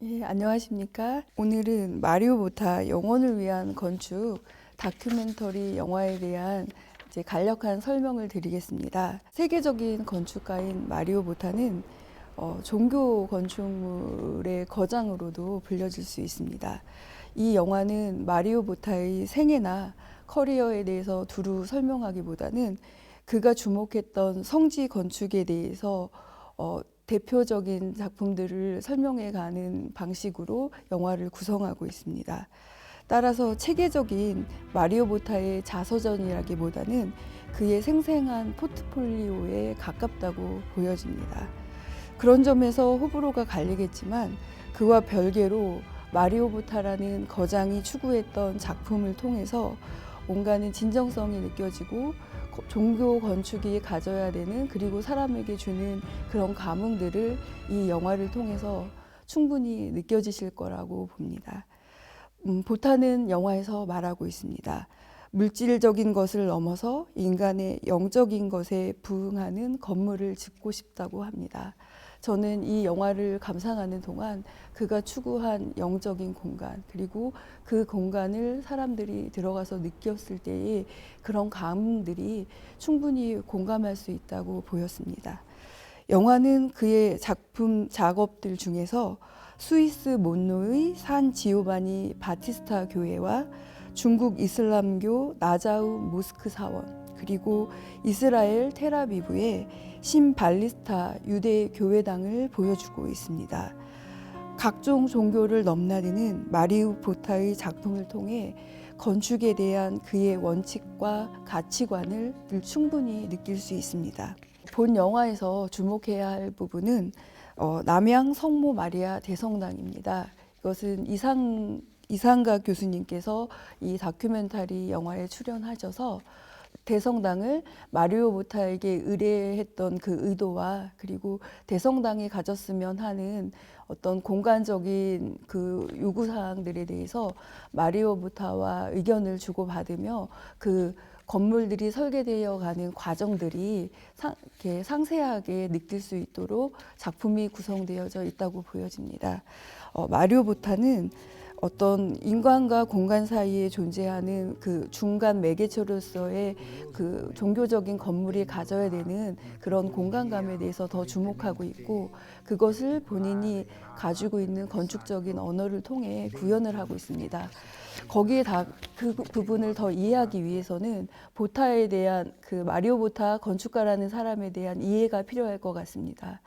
예, 안녕하십니까? 오늘은 마리오 보타 영원을 위한 건축 다큐멘터리 영화에 대한 간략한 설명을 드리겠습니다. 세계적인 건축가인 마리오 보타는 종교 건축물의 거장으로도 불려질 수 있습니다. 이 영화는 마리오 보타의 생애나 커리어에 대해서 두루 설명하기보다는 그가 주목했던 성지 건축에 대해서 대표적인 작품들을 설명해 가는 방식으로 영화를 구성하고 있습니다. 따라서 체계적인 마리오 보타의 자서전이라기보다는 그의 생생한 포트폴리오에 가깝다고 보여집니다. 그런 점에서 호불호가 갈리겠지만 그와 별개로 마리오 보타라는 거장이 추구했던 작품을 통해서 뭔가는 진정성이 느껴지고 종교 건축이 가져야 되는, 그리고 사람에게 주는 그런 감흥들을 이 영화를 통해서 충분히 느껴지실 거라고 봅니다. 보타는 영화에서 말하고 있습니다. 물질적인 것을 넘어서 인간의 영적인 것에 부응하는 건물을 짓고 싶다고 합니다. 저는 이 영화를 감상하는 동안 그가 추구한 영적인 공간, 그리고 그 공간을 사람들이 들어가서 느꼈을 때의 그런 감흥들이 충분히 공감할 수 있다고 보였습니다. 영화는 그의 작품 작업들 중에서 스위스 몬노의 산 지오바니 바티스타 교회와 중국 이슬람교 나자우 모스크 사원, 그리고 이스라엘 텔아비브의 신 발리스타 유대 교회당을 보여주고 있습니다. 각종 종교를 넘나드는 마리오 보타의 작품을 통해 건축에 대한 그의 원칙과 가치관을 충분히 느낄 수 있습니다. 본 영화에서 주목해야 할 부분은 남양 성모 마리아 대성당입니다. 이것은 이상가 교수님께서 이 다큐멘터리 영화에 출연하셔서 대성당을 마리오 보타에게 의뢰했던 그 의도와, 그리고 대성당이 가졌으면 하는 어떤 공간적인 그 요구사항들에 대해서 마리오 보타와 의견을 주고받으며 그 건물들이 설계되어 가는 과정들이 이렇게 상세하게 느낄 수 있도록 작품이 구성되어져 있다고 보여집니다. 마리오 보타는 어떤 인간과 공간 사이에 존재하는 그 중간 매개체로서의 그 종교적인 건물이 가져야 되는 그런 공간감에 대해서 더 주목하고 있고, 그것을 본인이 가지고 있는 건축적인 언어를 통해 구현을 하고 있습니다. 거기에 그 부분을 더 이해하기 위해서는 보타에 대한, 그 마리오 보타 건축가라는 사람에 대한 이해가 필요할 것 같습니다.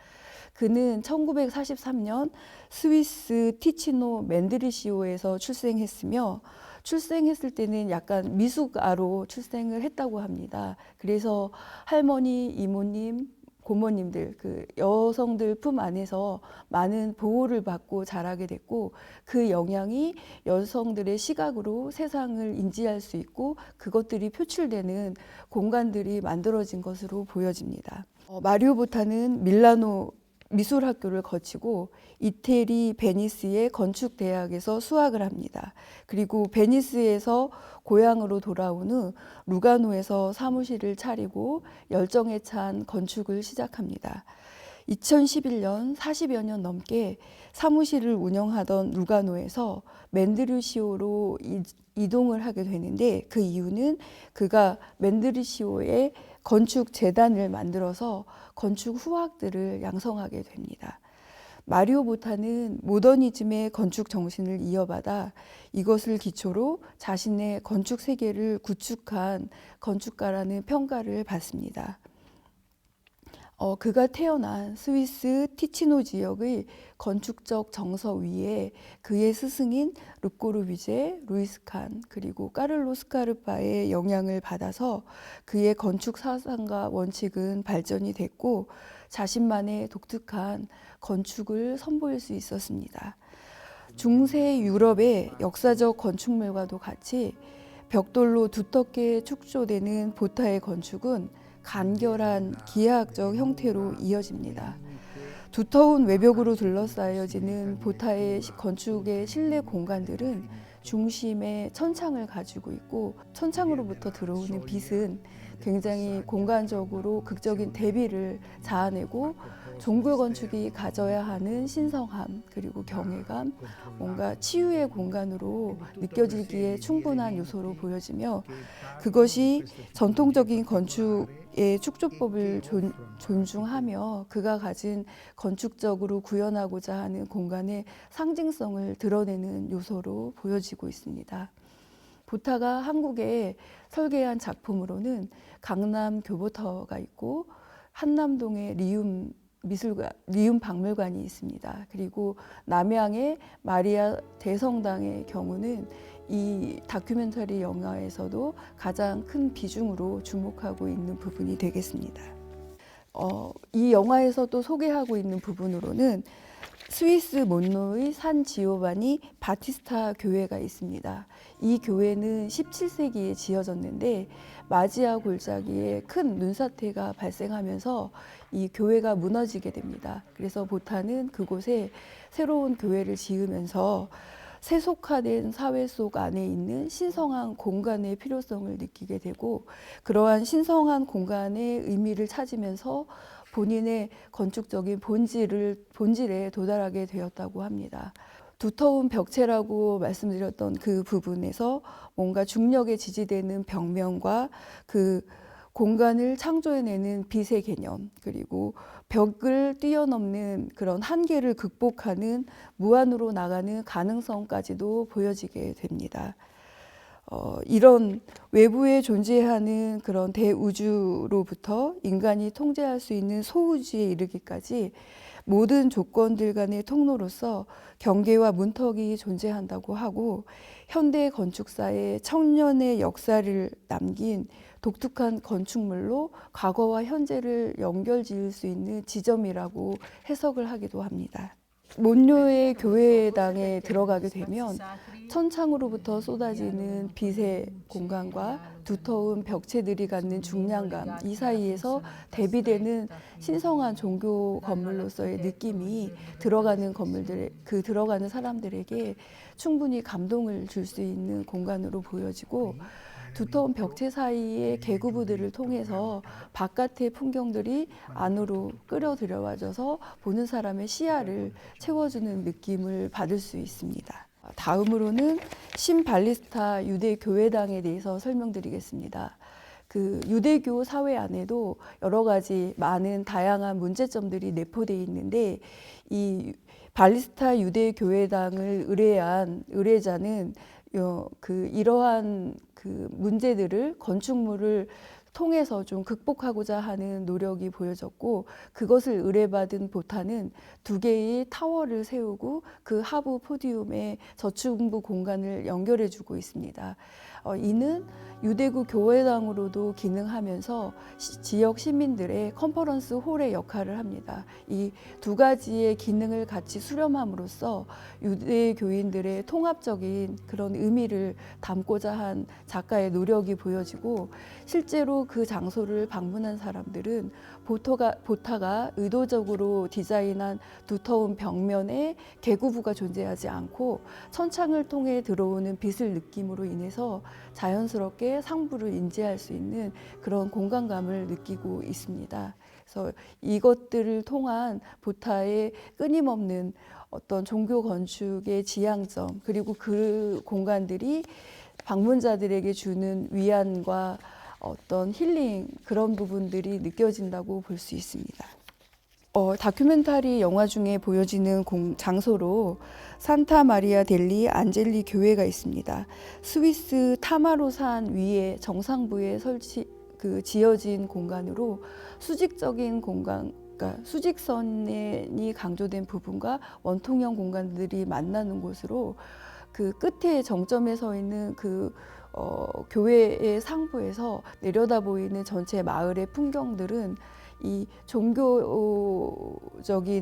그는 1943년 스위스 티치노 맨드리시오에서 출생했으며, 출생했을 때는 약간 미숙아로 출생을 했다고 합니다. 그래서 할머니, 이모님, 고모님들, 그 여성들 품 안에서 많은 보호를 받고 자라게 됐고, 그 영향이 여성들의 시각으로 세상을 인지할 수 있고 그것들이 표출되는 공간들이 만들어진 것으로 보여집니다. 마리오 보타는 밀라노 미술학교를 거치고 이태리 베니스의 건축대학에서 수학을 합니다. 그리고 베니스에서 고향으로 돌아온 후 루가노에서 사무실을 차리고 열정에 찬 건축을 시작합니다. 2011년 40여 년 넘게 사무실을 운영하던 루가노에서 맨드리시오로 이동을 하게 되는데, 그 이유는 그가 맨드리시오의 건축 재단을 만들어서 건축 후학들을 양성하게 됩니다. 마리오 보타는 모더니즘의 건축 정신을 이어받아 이것을 기초로 자신의 건축 세계를 구축한 건축가라는 평가를 받습니다. 그가 태어난 스위스 티치노 지역의 건축적 정서 위에 그의 스승인 르꼬르비제, 루이스 칸, 그리고 까를로 스카르파의 영향을 받아서 그의 건축 사상과 원칙은 발전이 됐고 자신만의 독특한 건축을 선보일 수 있었습니다. 중세 유럽의 역사적 건축물과도 같이 벽돌로 두텁게 축조되는 보타의 건축은 간결한 기하학적 형태로 이어집니다. 두터운 외벽으로 둘러싸여지는 보타의 건축의 실내 공간들은 중심에 천창을 가지고 있고, 천창으로부터 들어오는 빛은 굉장히 공간적으로 극적인 대비를 자아내고 종교 건축이 가져야 하는 신성함 그리고 경외감, 뭔가 치유의 공간으로 느껴지기에 충분한 요소로 보여지며 그것이 전통적인 건축의 축조법을 존중하며 그가 가진 건축적으로 구현하고자 하는 공간의 상징성을 드러내는 요소로 보여지고 있습니다. 보타가 한국에 설계한 작품으로는 강남 교보터가 있고 한남동에 리움 박물관이 있습니다. 그리고 남양의 마리아 대성당의 경우는 이 다큐멘터리 영화에서도 가장 큰 비중으로 주목하고 있는 부분이 되겠습니다. 이 영화에서 또 소개하고 있는 부분으로는 스위스 몬노의 산 지오바니 바티스타 교회가 있습니다. 이 교회는 17세기에 지어졌는데 마지아 골짜기에 큰 눈사태가 발생하면서 이 교회가 무너지게 됩니다. 그래서 보타는 그곳에 새로운 교회를 지으면서 세속화된 사회 속 안에 있는 신성한 공간의 필요성을 느끼게 되고 그러한 신성한 공간의 의미를 찾으면서 본인의 건축적인 본질에 도달하게 되었다고 합니다. 두터운 벽체라고 말씀드렸던 그 부분에서 뭔가 중력에 지지되는 벽면과 그 공간을 창조해내는 빛의 개념, 그리고 벽을 뛰어넘는 그런 한계를 극복하는 무한으로 나가는 가능성까지도 보여지게 됩니다. 이런 외부에 존재하는 그런 대우주로부터 인간이 통제할 수 있는 소우주에 이르기까지 모든 조건들 간의 통로로서 경계와 문턱이 존재한다고 하고 현대 건축사의 청년의 역사를 남긴 독특한 건축물로 과거와 현재를 연결지을 수 있는 지점이라고 해석을 하기도 합니다. 몬료의 교회당에 들어가게 되면 천창으로부터 쏟아지는 빛의 공간과 두터운 벽체들이 갖는 중량감, 이 사이에서 대비되는 신성한 종교 건물로서의 느낌이 들어가는 들어가는 사람들에게 충분히 감동을 줄 수 있는 공간으로 보여지고 두터운 벽체 사이의 개구부들을 통해서 바깥의 풍경들이 안으로 끌어들여와져서 보는 사람의 시야를 채워주는 느낌을 받을 수 있습니다. 다음으로는 신발리스타 유대교회당에 대해서 설명드리겠습니다. 그 유대교 사회 안에도 여러 가지 많은 다양한 문제점들이 내포되어 있는데 이 발리스타 유대교회당을 의뢰한 의뢰자는 이러한 문제들을 건축물을 통해서 좀 극복하고자 하는 노력이 보여졌고 그것을 의뢰받은 보타는 2개의 타워를 세우고 그 하부 포디움에 저층부 공간을 연결해주고 있습니다. 이는 유대교 교회당으로도 기능하면서 지역 시민들의 컨퍼런스 홀의 역할을 합니다. 이 2가지의 기능을 같이 수렴함으로써 유대교인들의 통합적인 그런 의미를 담고자 한 작가의 노력이 보여지고 실제로 그 장소를 방문한 사람들은 보타가 의도적으로 디자인한 두터운 벽면에 개구부가 존재하지 않고 천창을 통해 들어오는 빛을 느낌으로 인해서 자연스럽게 상부를 인지할 수 있는 그런 공간감을 느끼고 있습니다. 그래서 이것들을 통한 보타의 끊임없는 어떤 종교 건축의 지향점 그리고 그 공간들이 방문자들에게 주는 위안과 어떤 힐링 그런 부분들이 느껴진다고 볼 수 있습니다. 다큐멘터리 영화 중에 보여지는 장소로 산타 마리아 델리 안젤리 교회가 있습니다. 스위스 타마로산 위에 정상부에 지어진 공간으로 수직적인 공간, 그러니까 수직선이 강조된 부분과 원통형 공간들이 만나는 곳으로 그 끝에 정점에 서 있는 교회의 상부에서 내려다 보이는 전체 마을의 풍경들은 이 종교적인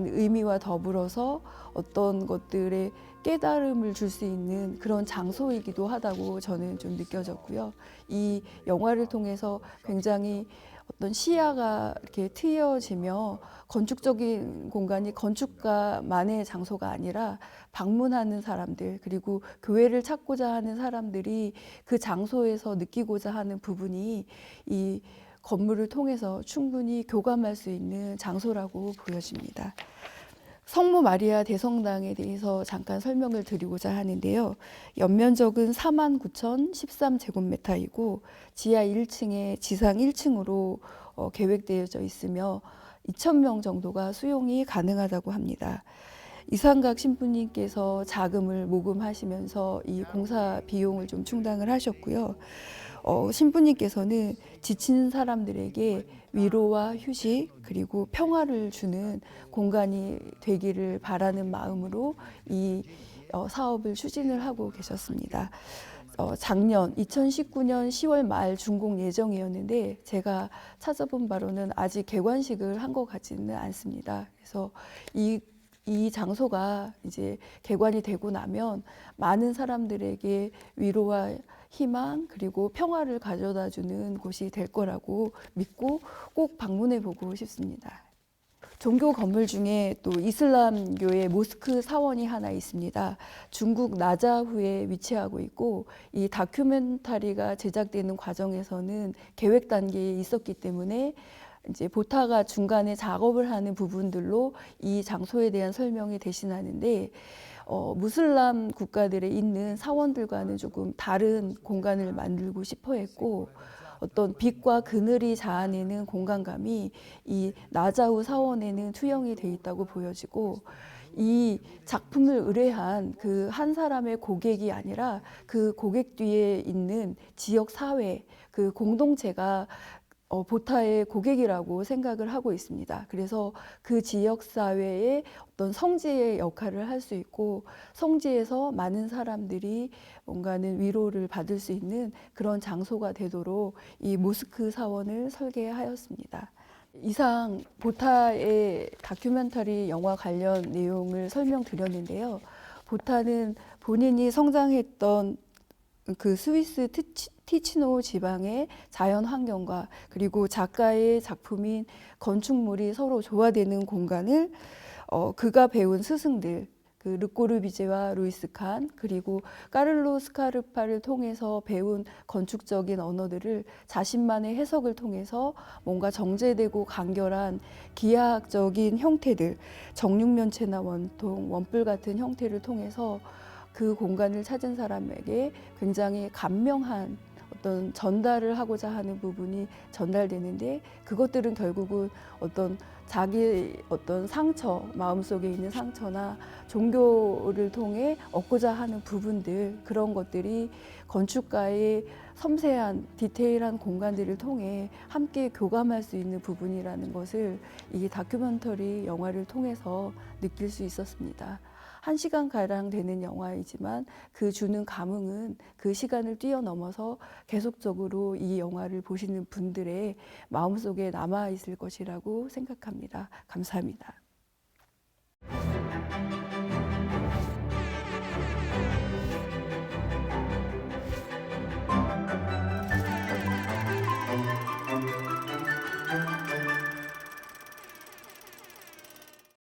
의미와 더불어서 어떤 것들의 깨달음을 줄 수 있는 그런 장소이기도 하다고 저는 좀 느껴졌고요. 이 영화를 통해서 굉장히 어떤 시야가 이렇게 트여지며 건축적인 공간이 건축가만의 장소가 아니라 방문하는 사람들 그리고 교회를 찾고자 하는 사람들이 그 장소에서 느끼고자 하는 부분이 이 건물을 통해서 충분히 교감할 수 있는 장소라고 보여집니다. 성모 마리아 대성당에 대해서 잠깐 설명을 드리고자 하는데요. 연면적은 49,013제곱미터이고 지하 1층에 지상 1층으로 계획되어져 있으며 2,000명 정도가 수용이 가능하다고 합니다. 이상각 신부님께서 자금을 모금하시면서 이 공사 비용을 좀 충당을 하셨고요. 신부님께서는 지친 사람들에게 위로와 휴식 그리고 평화를 주는 공간이 되기를 바라는 마음으로 이 사업을 추진을 하고 계셨습니다. 작년 2019년 10월 말 준공 예정이었는데 제가 찾아본 바로는 아직 개관식을 한 것 같지는 않습니다. 그래서 이 장소가 이제 개관이 되고 나면 많은 사람들에게 위로와 희망 그리고 평화를 가져다 주는 곳이 될 거라고 믿고 꼭 방문해 보고 싶습니다. 종교 건물 중에 또 이슬람교의 모스크 사원이 하나 있습니다. 중국 나자후에 위치하고 있고 이 다큐멘터리가 제작되는 과정에서는 계획 단계에 있었기 때문에 이제 보타가 중간에 작업을 하는 부분들로 이 장소에 대한 설명이 대신하는데 무슬람 국가들에 있는 사원들과는 조금 다른 공간을 만들고 싶어 했고 어떤 빛과 그늘이 자아내는 공간감이 이 나자우 사원에는 투영이 돼 있다고 보여지고 이 작품을 의뢰한 그 한 사람의 고객이 아니라 그 고객 뒤에 있는 지역 사회 그 공동체가 보타의 고객이라고 생각을 하고 있습니다. 그래서 그 지역 사회의 어떤 성지의 역할을 할 수 있고 성지에서 많은 사람들이 뭔가는 위로를 받을 수 있는 그런 장소가 되도록 이 모스크 사원을 설계하였습니다. 이상 보타의 다큐멘터리 영화 관련 내용을 설명드렸는데요. 보타는 본인이 성장했던 그 스위스 티치노 지방의 자연 환경과 그리고 작가의 작품인 건축물이 서로 조화되는 공간을 그가 배운 스승들 그 르꼬르비제와 루이스 칸 그리고 까를로 스카르파를 통해서 배운 건축적인 언어들을 자신만의 해석을 통해서 뭔가 정제되고 간결한 기하학적인 형태들 정육면체나 원통, 원뿔 같은 형태를 통해서 그 공간을 찾은 사람에게 굉장히 감명한 어떤 전달을 하고자 하는 부분이 전달되는데 그것들은 결국은 어떤 자기 어떤 상처, 마음속에 있는 상처나 종교를 통해 얻고자 하는 부분들 그런 것들이 건축가의 섬세한 디테일한 공간들을 통해 함께 교감할 수 있는 부분이라는 것을 이 다큐멘터리 영화를 통해서 느낄 수 있었습니다. 1시간가량 되는 영화이지만 그 주는 감흥은 그 시간을 뛰어넘어서 계속적으로 이 영화를 보시는 분들의 마음속에 남아있을 것이라고 생각합니다. 감사합니다.